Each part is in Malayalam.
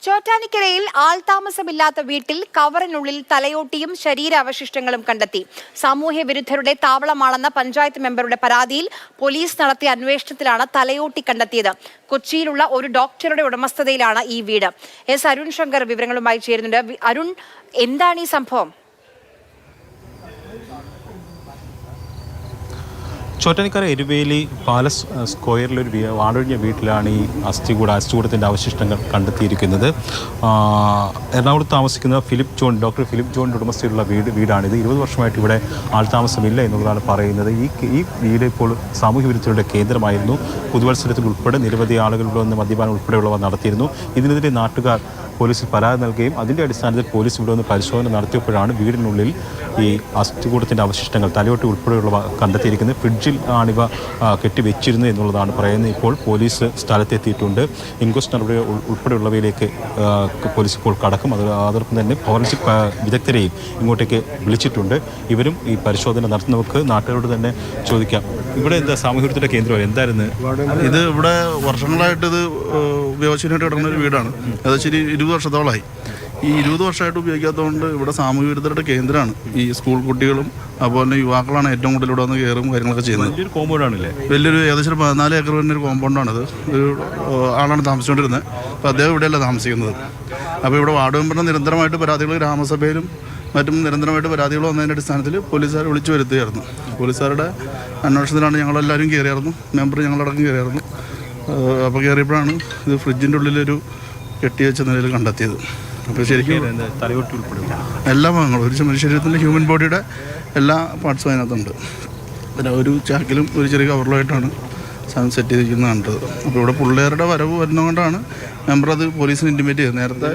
ചോറ്റാനിക്കരയിൽ ആൾതാമസമില്ലാത്ത വീട്ടിൽ കവറിനുള്ളിൽ തലയോട്ടിയും ശരീരാവശിഷ്ടങ്ങളും കണ്ടെത്തി. സാമൂഹ്യ വിരുദ്ധരുടെ താവളമാണെന്ന പഞ്ചായത്ത് മെമ്പറുടെ പരാതിയിൽ പോലീസ് നടത്തിയ അന്വേഷണത്തിലാണ് തലയോട്ടി കണ്ടെത്തിയത്. കൊച്ചിയിലുള്ള ഒരു ഡോക്ടറുടെ ഉടമസ്ഥതയിലാണ് ഈ വീട്. എസ് അരുൺ ശങ്കർ വിവരങ്ങളുമായി ചേരുന്നുണ്ട്. അരുൺ, എന്താണ് ഈ സംഭവം? ചോറ്റാനിക്കര എരുവേലി പാലസ് സ്ക്വയറിലൊരു വാടൊഴിഞ്ഞ വീട്ടിലാണ് ഈ അസ്ഥികൂടത്തിൻ്റെ അവശിഷ്ടങ്ങൾ കണ്ടെത്തിയിരിക്കുന്നത്. എറണാകുളത്ത് താമസിക്കുന്ന ഡോക്ടർ ഫിലിപ്പ് ജോണിൻ്റെ ഉടമസ്ഥയിലുള്ള വീടാണിത്. 20 വർഷമായിട്ട് ഇവിടെ ആൾതാമസമില്ല എന്നുള്ളതാണ് പറയുന്നത്. ഈ വീട് ഇപ്പോൾ സാമൂഹ്യ വിരുദ്ധരുടെ കേന്ദ്രമായിരുന്നു. പുതുവത്സരത്തിൽ ഉൾപ്പെടെ നിരവധി ആളുകൾ ഇവിടെ വന്ന് മദ്യപാനം ഉൾപ്പെടെയുള്ളവ നടത്തിയിരുന്നു. ഇതിനെതിരെ നാട്ടുകാർ പോലീസിൽ പരാതി നൽകുകയും അതിൻ്റെ അടിസ്ഥാനത്തിൽ പോലീസ് ഇവിടെ നിന്ന് പരിശോധന നടത്തിയപ്പോഴാണ് വീടിനുള്ളിൽ ഈ അസ്ഥികൂടത്തിൻ്റെ അവശിഷ്ടങ്ങൾ തലയോട്ടി ഉൾപ്പെടെയുള്ളവ കണ്ടെത്തിയിരിക്കുന്നത്. ഫ്രിഡ്ജിൽ ആണിവ കെട്ടിവെച്ചിരുന്നു എന്നുള്ളതാണ് പറയുന്നത്. ഇപ്പോൾ പോലീസ് സ്ഥലത്തെത്തിയിട്ടുണ്ട്. ഇൻക്വസ്റ്റ് നടപടി ഉൾപ്പെടെയുള്ളവയിലേക്ക് പോലീസ് ഇപ്പോൾ കടക്കും. അതോടൊപ്പം തന്നെ ഫോറൻസിക് വിദഗ്ധരെയും ഇങ്ങോട്ടേക്ക് വിളിച്ചിട്ടുണ്ട്. ഇവരും ഈ പരിശോധന നടത്തി. നമുക്ക് നാട്ടുകാരോട് തന്നെ ചോദിക്കാം. ഇവിടെ എന്താ സാമൂഹ്യത്തിൻ്റെ കേന്ദ്രം എന്തായിരുന്നു ഇത്? ഇവിടെ വർഷങ്ങളായിട്ട് ഇത് ഉപയോഗശൂന്യമായിട്ട് കിടക്കുന്ന ഒരു വീടാണ്. ഏകദേശം 20 വർഷത്തോളമായി. ഈ 20 വർഷമായിട്ട് ഉപയോഗിക്കാത്തതുകൊണ്ട് ഇവിടെ സാമൂഹ്യ വിരുദ്ധരുടെ കേന്ദ്രമാണ്. ഈ സ്കൂൾ കുട്ടികളും അതുപോലെ തന്നെ യുവാക്കളാണ് ഏറ്റവും കൂടുതൽ ഇവിടെ വന്ന് കയറും കാര്യങ്ങളൊക്കെ ചെയ്യുന്നത്. വലിയൊരു ഏകദേശം 14 ഏക്കർ തന്നെ ഒരു കോമ്പൗണ്ടാണിത്. ഒരു ആളാണ് താമസിച്ചുകൊണ്ടിരുന്നത്. അപ്പോൾ അദ്ദേഹം ഇവിടെയല്ല താമസിക്കുന്നത്. അപ്പോൾ ഇവിടെ വാർഡ് മെമ്പറിന് നിരന്തരമായിട്ട് പരാതികൾ ഗ്രാമസഭയിലും മറ്റും നിരന്തരമായിട്ട് പരാതികൾ വന്നതിൻ്റെ അടിസ്ഥാനത്തിൽ പോലീസുകാർ വിളിച്ചു വരുത്തുകയായിരുന്നു. പോലീസുകാരുടെ അന്വേഷണത്തിലാണ് ഞങ്ങളെല്ലാവരും കയറിയായിരുന്നു. മെമ്പർ ഞങ്ങളടക്കം കയറിയായിരുന്നു. അപ്പോൾ കയറിയപ്പോഴാണ് ഇത് ഫ്രിഡ്ജിൻ്റെ ഉള്ളിലൊരു കെട്ടിവെച്ച നിലയിൽ കണ്ടെത്തിയത്. അപ്പോൾ ശരിക്കും തലയോട്ടി ഉൾപ്പെടെ എല്ലാ ഭാഗങ്ങളും ഒരു മനുഷ്യശരീരത്തിൻ്റെ ഹ്യൂമൻ ബോഡിയുടെ എല്ലാ പാർട്സും അതിനകത്തുണ്ട്. പിന്നെ ഒരു ചാക്കിലും ഒരു ചെറിയ കവറിലുമായിട്ടാണ് സാധനം സെറ്റ് ചെയ്തിരിക്കുന്നത് കണ്ടത്. അപ്പോൾ ഇവിടെ പിള്ളേരുടെ വരവ് വരുന്നതുകൊണ്ടാണ് മെമ്പർ അത് പോലീസിന് ഇൻറ്റിമേറ്റ് ചെയ്തത്. നേരത്തെ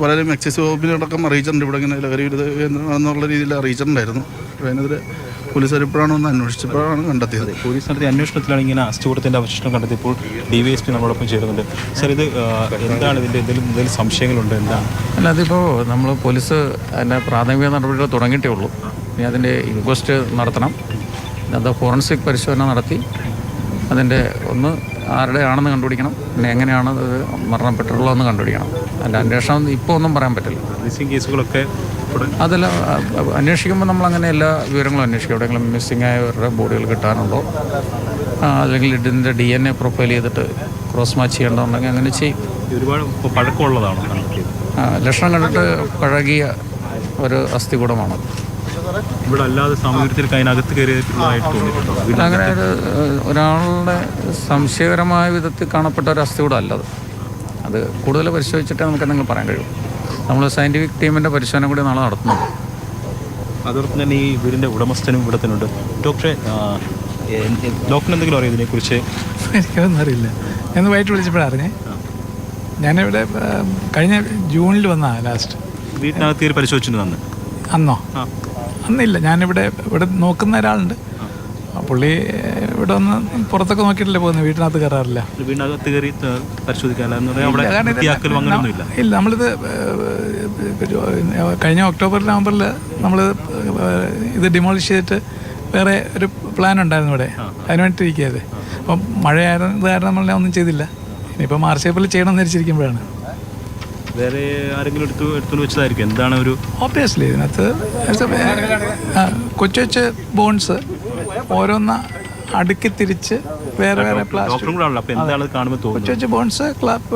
വളരെ എക്സൈസ് വകുപ്പിനടക്കം അറിയിച്ചിട്ടുണ്ട്. ഇവിടെ ഇങ്ങനെ ലഹരി എന്നുള്ള രീതിയിൽ അറിയിച്ചിട്ടുണ്ടായിരുന്നു. അപ്പോൾ അതിനെതിരെ പോലീസുകാർ ഇപ്പോഴാണ് ഒന്ന് അന്വേഷിച്ചപ്പോഴാണ് കണ്ടെത്തിയത്. പോലീസ് നടത്തിയ അന്വേഷണത്തിലാണ് ഇങ്ങനെ അസ്ഥികൂടത്തിൻ്റെ അവശിഷ്ടം കണ്ടെത്തിയപ്പോൾ DYSP നമ്മളോടൊപ്പം ചേരുന്നുണ്ട്. സാർ, ഇത് എന്താണ് ഇതിൻ്റെ എന്തെങ്കിലും സംശയങ്ങളുണ്ട്? എന്താണ്? അല്ല, അതിപ്പോൾ നമ്മൾ പോലീസ് അതിൻ്റെ പ്രാഥമിക നടപടികൾ തുടങ്ങിയിട്ടേ ഉള്ളൂ. ഇനി അതിൻ്റെ ഇൻക്വസ്റ്റ് നടത്തണം. അത് ഫോറൻസിക് പരിശോധന നടത്തി അതിൻ്റെ ഒന്ന് ആരുടെ ആണെന്ന് കണ്ടുപിടിക്കണം. പിന്നെ എങ്ങനെയാണ് അത് മരണപ്പെട്ടിട്ടുള്ളതെന്ന് കണ്ടുപിടിക്കണം. അതിൻ്റെ അന്വേഷണം ഇപ്പോൾ ഒന്നും പറയാൻ പറ്റില്ല. മിസ്സിംഗ് കേസുകളൊക്കെ അതെല്ലാം അന്വേഷിക്കുമ്പോൾ നമ്മളങ്ങനെ എല്ലാ വിവരങ്ങളും അന്വേഷിക്കും. എവിടെയെങ്കിലും മിസ്സിംഗ് ആയവരുടെ ബോഡികൾ കിട്ടാനുണ്ടോ, അല്ലെങ്കിൽ ഇതിൻ്റെ DNA പ്രൊഫൈൽ ചെയ്തിട്ട് ക്രോസ് മാച്ച് ചെയ്യേണ്ടതുണ്ടെങ്കിൽ അങ്ങനെ ചെയ്യും. ഒരുപാട് പഴക്കമുള്ളതാണോ? ലക്ഷണം കണ്ടിട്ട് പഴകിയ ഒരു അസ്ഥികൂടമാണ്. ഇവിടെ അല്ലാതെ സാമൂഹ്യത്തിൽ അതിനകത്ത് കയറിയതായിട്ട് തോന്നിയിട്ടുണ്ടോ? അങ്ങനെ ഒരാളുടെ സംശയകരമായ വിധത്തിൽ കാണപ്പെട്ട ഒരു അസ്ഥികൂടം അല്ലത്. അത് കൂടുതൽ പരിശോധിച്ചിട്ടേ നമുക്ക് എന്തെങ്കിലും പറയാൻ കഴിയും. നമ്മൾ സയൻറ്റിഫിക് ടീമിൻ്റെ പരിശോധന കൂടി നാളെ നടത്തുന്നുണ്ട്. അതോടൊപ്പം തന്നെ ഈ വീടിൻ്റെ ഉടമസ്ഥനും ഇവിടെ തന്നെ ഉണ്ട്. ഡോക്ടറിന് എന്തെങ്കിലും അറിയാം ഇതിനെക്കുറിച്ച്? എനിക്കൊന്നും അറിയില്ല. ഞാൻ വൈകിട്ട് വിളിച്ചപ്പോഴാണ് അറിഞ്ഞേ. ഞാനിവിടെ കഴിഞ്ഞ ജൂണിൽ വന്നതാണ് ലാസ്റ്റ്. വീട്ടിനകത്ത് കയറി പരിശോധിച്ചിട്ടുണ്ട് അന്നോ? അന്നില്ല. ഞാനിവിടെ നോക്കുന്ന ഒരാളുണ്ട്. പുള്ളി ഇവിടെ ഒന്ന് പുറത്തൊക്കെ നോക്കിയിട്ടല്ലേ പോകുന്നത്, വീട്ടിനകത്ത് കയറാറില്ല. വീടിനകത്ത് കയറി ഇല്ല. നമ്മളിത് കഴിഞ്ഞ ഒക്ടോബർ നവംബറിൽ നമ്മൾ ഇത് ഡിമോളിഷ് ചെയ്തിട്ട് വേറെ ഒരു പ്ലാൻ ഉണ്ടായിരുന്നു ഇവിടെ. അതിന് വേണ്ടി ഇരിക്കുകയത്. അപ്പം മഴയായത് കാരണം നമ്മൾ ഒന്നും ചെയ്തില്ല. ഇനിയിപ്പോൾ മാർച്ച് ഏപ്രിൽ ചെയ്യണമെന്ന് ധരിച്ചിരിക്കുമ്പോഴാണ്. വേറെ ആരെങ്കിലും എടുത്തു വെച്ചതായിരിക്കും. എന്താണ് ഒരു ഓബ്വിയസ്ലി ഇതിനകത്ത് കൊച്ചു കൊച്ചു ബോൺസ് ഓരോന്ന് അടുക്കി തിരിച്ച് വേറെ വേറെ പ്ലാസ്റ്റിക് കൊച്ചു കൊച്ചു ബോൺസ്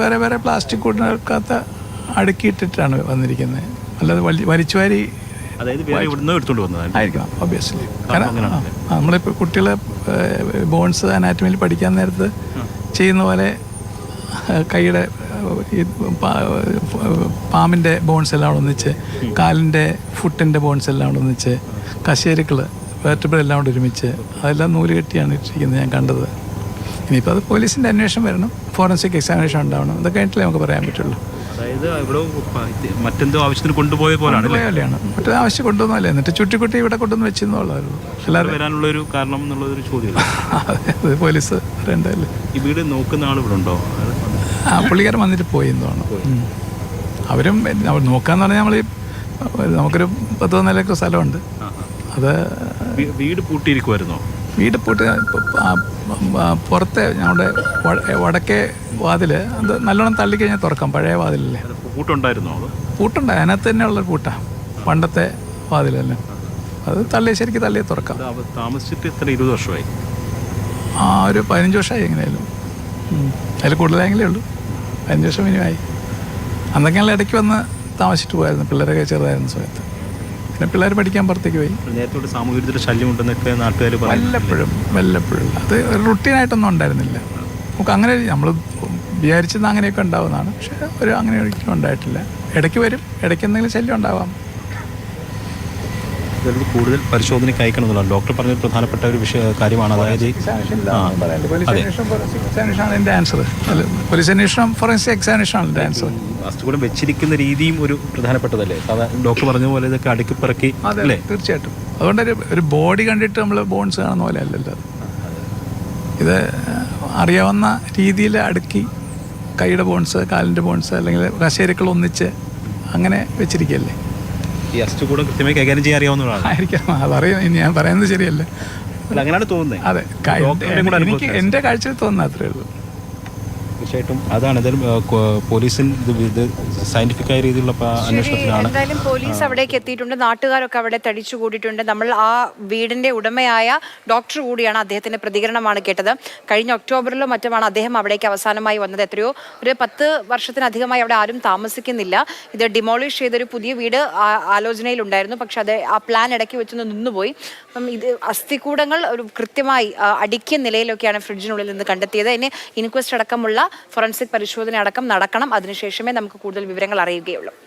വേറെ വേറെ പ്ലാസ്റ്റിക് കൂടിനകത്ത് അടുക്കിയിട്ടിട്ടാണ് വന്നിരിക്കുന്നത്. അല്ലാതെ വലിച്ചു വാരി ആയിരിക്കണം ഓബ്വിയസ്ലി. കാരണം നമ്മളിപ്പോൾ കുട്ടികളെ ബോൺസ് അനാറ്റമിയിൽ പഠിക്കാൻ നേരത്ത് ചെയ്യുന്ന പോലെ കൈയുടെ ഈ പാമ്പിൻ്റെ ബോൺസ് എല്ലാം ഒന്നിച്ച്, കാലിൻ്റെ ഫുട്ടിൻ്റെ ബോൺസ് എല്ലാം ഒന്നിച്ച്, കശേരുക്കൾ വേർട്ടബ്ര എല്ലാം കൂടെ ഒരുമിച്ച് അതെല്ലാം നൂല് കെട്ടിയാണ് ഇട്ടിരിക്കുന്നത് ഞാൻ കണ്ടത്. ഇനിയിപ്പോൾ അത് പോലീസിൻ്റെ അന്വേഷണം വരണം, ഫോറൻസിക് എക്സാമിനേഷൻ ഉണ്ടാവണം. ഇതൊക്കെ കഴിഞ്ഞിട്ടേ നമുക്ക് പറയാൻ പറ്റുള്ളൂ. മറ്റെന്തോ ആവശ്യത്തിന് കൊണ്ടുപോയ പോലെയാണ്. മറ്റേ ആവശ്യം കൊണ്ടുവന്നല്ലേ, എന്നിട്ട് ചുറ്റിക്കുട്ടി ഇവിടെ കൊണ്ടുവന്ന് വെച്ചെന്നുള്ളൂ. എല്ലാവരും വരാനുള്ളൊരു കാരണം എന്നുള്ളൊരു ചോദ്യം അത് പോലീസ് പറയണ്ടല്ലേ. ഈ വീട് നോക്കുന്ന ആൾ ഇവിടെ ഉണ്ടോ? പുള്ളിക്കാരൻ വന്നിട്ട് പോയി എന്നാണ്. അവരും നോക്കാന്ന് പറഞ്ഞാൽ നമുക്കൊരു 10 നിലയൊക്കെ സ്ഥലമുണ്ട്. അത് വീട് പൂട്ടിയിരിക്കുമായിരുന്നോ? വീട് പൂട്ട് പുറത്തെ ഞങ്ങളുടെ വടക്കേ വാതിൽ അത് നല്ലോണം തള്ളിക്കഴിഞ്ഞാൽ തുറക്കാം. പഴയ വാതിലല്ലേ, പൂട്ടുണ്ടായിരുന്നോ? പൂട്ടുണ്ട്, അതിനകത്ത് തന്നെയുള്ളൊരു പൂട്ടാണ്, പണ്ടത്തെ വാതിലല്ലേ. അത് ശരിക്കും തള്ളി തുറക്കാം. താമസിച്ചിട്ട് എത്ര 20 വർഷമായി? ഒരു 15 വർഷമായി എങ്ങനെയായാലും. അതിൽ കൂടുതലായെങ്കിലേ ഉള്ളൂ. 15 വർഷം മിനിമമായി. അന്നൊക്കെ ഞങ്ങൾ ഇടയ്ക്ക് വന്ന് താമസിച്ചിട്ട് പോയായിരുന്നു, പിള്ളേരൊക്കെ ചെറുതായിരുന്ന സമയത്ത്. പിന്നെ പിള്ളേർ പഠിക്കാൻ പുറത്തേക്ക് പോയി. നേരത്തെ സാമൂഹിക ശല്യം ഉണ്ടെന്നൊക്കെ നാട്ടുകാർ വല്ലപ്പോഴും അത് റുട്ടീനായിട്ടൊന്നും ഉണ്ടായിരുന്നില്ല. നമുക്ക് അങ്ങനെ നമ്മൾ വിചാരിച്ചത് അങ്ങനെയൊക്കെ ഉണ്ടാവുന്നതാണ്, പക്ഷേ അങ്ങനെ ഒരിക്കലും ഉണ്ടായിട്ടില്ല. ഇടയ്ക്ക് വരും, ഇടയ്ക്ക് എന്തെങ്കിലും ശല്യം ഉണ്ടാവാം. കൂടുതൽ പരിശോധനയ്ക്ക് അയക്കണമെന്നുള്ളതാണ് ഡോക്ടർ പറഞ്ഞ പ്രധാനപ്പെട്ട ഒരു കാര്യമാണ്. അതായത് എൻ്റെ ആൻസർ പോലീസ് അന്വേഷണം, ഫോറൻസിക് എക്സാമിനേഷനാണ് എൻ്റെ ആൻസർ. അസ്ഥികൂടം വെച്ചിരിക്കുന്ന രീതിയും ഒരു പ്രധാനപ്പെട്ടതല്ലേ? ഡോക്ടർ പറഞ്ഞ പോലെ ഇതൊക്കെ അടുക്കിപ്പിറക്കി. അതെ, തീർച്ചയായിട്ടും. അതുകൊണ്ട് ഒരു ബോഡി കണ്ടിട്ട് നമ്മൾ ബോൺസ് കാണുന്ന പോലെ അല്ലല്ലോ ഇത്. അറിയാവുന്ന രീതിയിൽ അടുക്കി കൈയുടെ ബോൺസ്, കാലിൻ്റെ ബോൺസ്, അല്ലെങ്കിൽ കശേരുക്കൾ ഒന്നിച്ച് അങ്ങനെ വെച്ചിരിക്കുകയല്ലേ. ഈ അസ്ഥികൂടം കൃത്യമായി കൈകാര്യം ചെയ്യാൻ അറിയാവുന്നതാണ്. ആയിരിക്കാം, അതറിയാം. ഞാൻ പറയുന്നത് ശരിയല്ലേ? അങ്ങനെയാണ് തോന്നുന്നത്. അതെ, എനിക്ക് എൻ്റെ കാഴ്ചയിൽ തോന്നുന്നത് അത്രേ ഉള്ളൂ. തീർച്ചയായിട്ടും അതാണ്. എന്തായാലും പോലീസിന് ഇത് സയന്റിഫിക്കായ രീതിയിലുള്ള അന്വേഷണത്തിലാണ്. എന്തായാലും പോലീസ് അവിടേക്ക് എത്തിയിട്ടുണ്ട്, നാട്ടുകാരൊക്കെ അവിടെ തടിച്ചു കൂടിയിട്ടുണ്ട്. നമ്മൾ ആ വീടിന്റെ ഉടമയായ ഡോക്ടർ കൂടിയാണ്, അദ്ദേഹത്തിന്റെ പ്രതികരണമാണ് കേട്ടത്. കഴിഞ്ഞ ഒക്ടോബറിലോ മറ്റുമാണ് അദ്ദേഹം അവിടേക്ക് അവസാനമായി വന്നത്. എത്രയോ ഒരു 10 വർഷത്തിനധികമായി അവിടെ ആരും താമസിക്കുന്നില്ല. ഇത് ഡിമോളിഷ് ചെയ്തൊരു പുതിയ വീട് ആലോചനയിലുണ്ടായിരുന്നു, പക്ഷെ അത് ആ പ്ലാൻ ഇടയ്ക്ക് വെച്ചൊന്ന് നിന്നുപോയി. അപ്പം ഇത് അസ്ഥികൂടങ്ങൾ ഒരു കൃത്യമായി അടുക്കിയ നിലയിലൊക്കെയാണ് ഫ്രിഡ്ജിനുള്ളിൽ നിന്ന് കണ്ടെത്തിയത്. ഇനി ഇൻക്വസ്റ്റ് അടക്കമുള്ള ഫോറൻസിക് പരിശോധന അടക്കം നടക്കണം. അതിനുശേഷമേ നമുക്ക് കൂടുതൽ വിവരങ്ങൾ അറിയുകയുള്ളൂ.